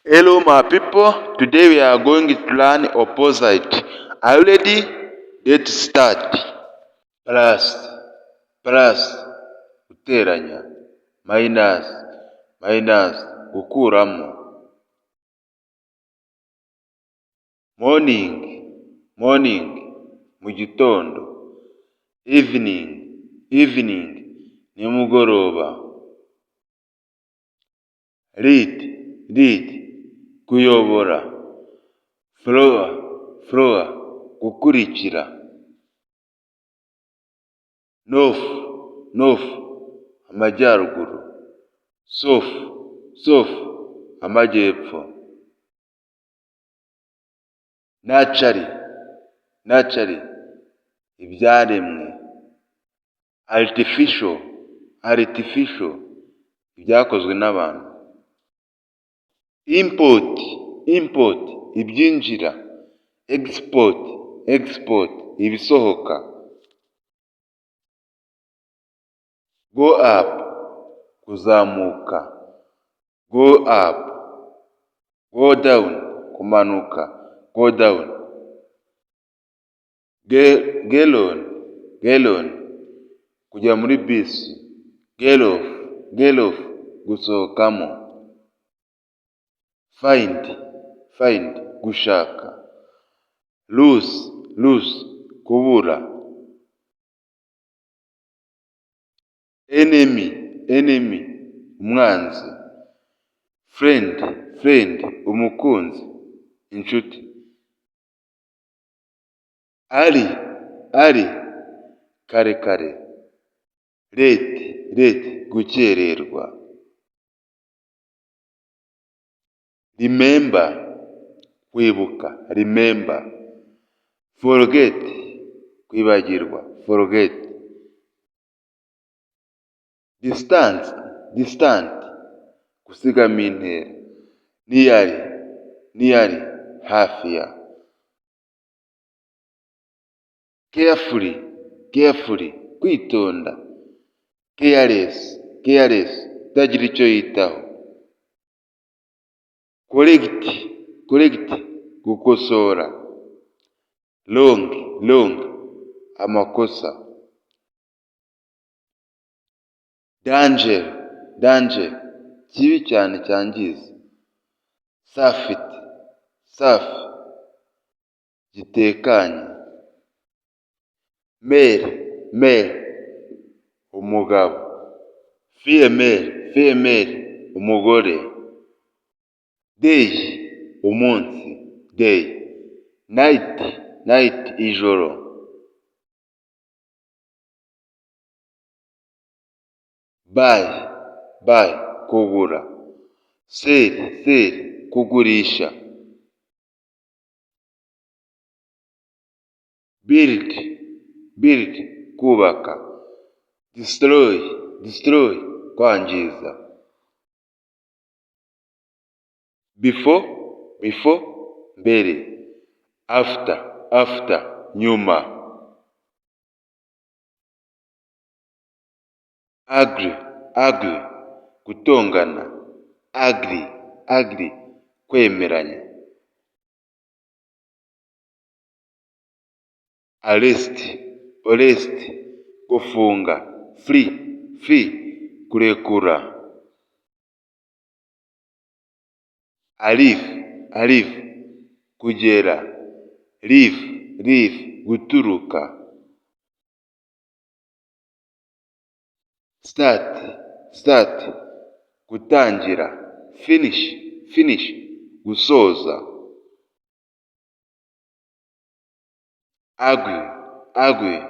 Hello my people, today we are going to learn opposite. Are you ready? Let's start. Plus, guteranya. Minus, gukuramo. Morning, mu gitondo. Evening, nimugoroba. Lead, kuyobora. Flower, gukurikira. North, amajyaruguru. South, amajyepfo. Naturally, ibyaremwe. Artificial, ibyakozwe n'abantu. Import, ibyinjira. Export, ibisohoka. Go up, kuzamuka. Go up. Go down, kumanuka. Go down. Gallon, kujya muri bisi. Get off, gusohokamo. Find, gushaka. Lose, kubura. Enemy, umwanzi. Friend, umukunzi, inshuti. Ari, kare. Late, gukererwa. Remember, kwibuka. Forget, kwibagirwa. Forget. Distant, gusigamo intera. Nearly, hafi ya. Carefully, kwitonda. Careless, utagira icyo yitaho. Correct, gukosora. Wrong, amakosa. Danger, kibi cyane cyangiza. Safi, gitekanye. Male, umugabo. Female, umugore. Day, umunsi. Night, ijoro. Buy, kugura. Sell, kugurisha. Build, kubaka. Destroy, kwangiza. Before, mbere. After, nyuma. Agree, gutongana. Agree, kwemeranya. Arrest, gufunga. Free, kurekura. Arrive, kugera. Leave, guturuka. Start, gutangira. Finish, gusoza. Agree,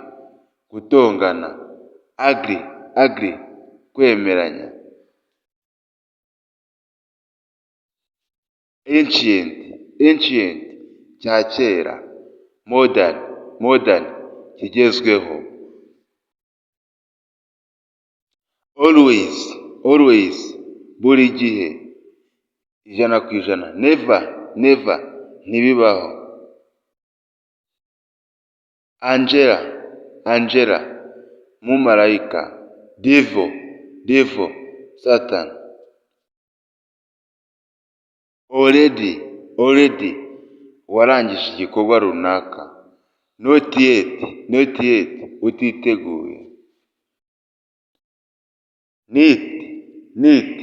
gutongana. Agree, kwemeranya. Ancient, cya kera. Modern, kigezweho. Always, buri gihe. 100%. Never, ntibibaho. Angela, mumarayika. Devil, Satan. already warangije igikorwa runaka. Not yet utiteguye. Neat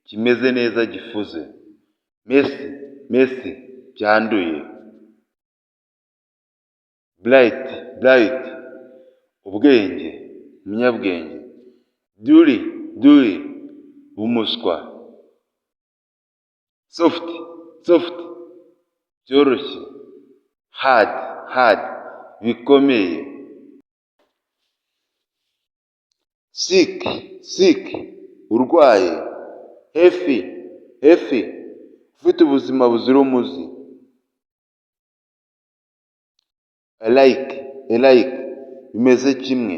kimeze neza gifuze. Messy byanduye. Bright ubwenge, umunyabwenge. Duly umuswa. Soft byoroshye. Hard bikomeye. Sick urwaye. Healthy ufite ubuzima buzira umuze. Alike bimeze kimwe.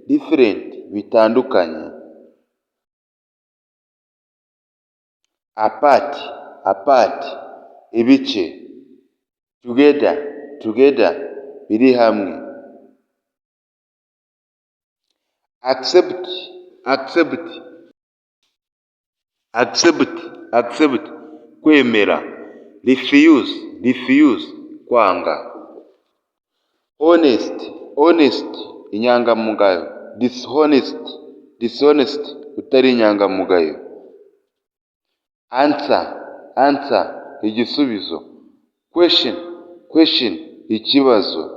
Different bitandukanye. Apart ibice. Together biri hamwe. Accept kwemera. Refuse kwanga. Honest inyangamugayo. Dishonest utari inyangamugayo. Answer igisubizo. Question ikibazo.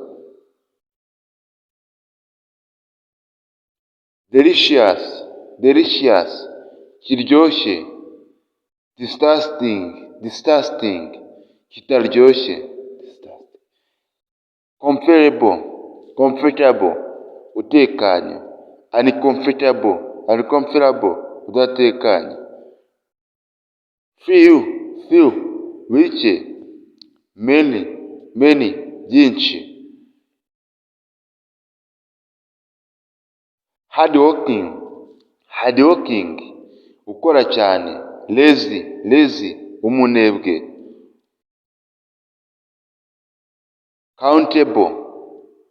Delicious kiryoshye. Disgusting kitaryoshye. Comfortable utekanye. Uncomfortable udatekanye. Few bike. Many byinshi. Hardworking ukora cyane. Lazy umunebwe.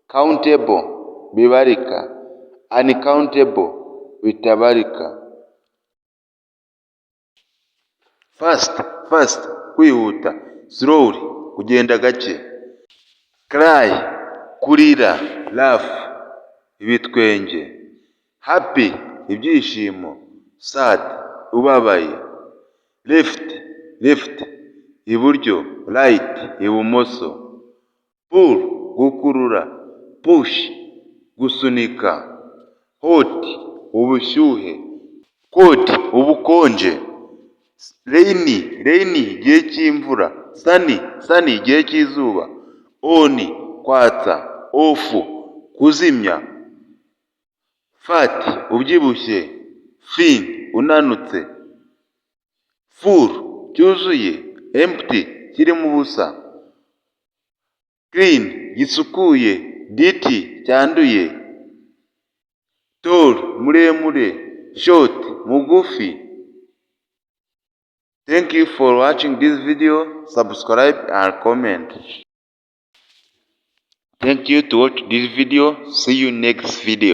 Countable bibarika. Uncountable bitabarika. Fast kwihuta. Slowly kugenda gake. Cry kurira. Laugh ibitwenge. Happy ibyishimo. Sad ubabaye. Left iburyo. Right ibumoso. Pull gukurura. Push gusunika. Hot ubushyuhe. Cold ubukonje. Rainy igihe cy'imvura. Sunny igihe cy'izuba. On kwatsa. Off kuzimya. Fat ubyibushye. Thin unanutse. Full cyuzuye. Empty kirimo ubusa. Clean gisukuye. Dirty cyanduye. Tall muremure. Short mugufi. Thank you for watching this video. Subscribe and comment. Thank you to watch this video. See you next video.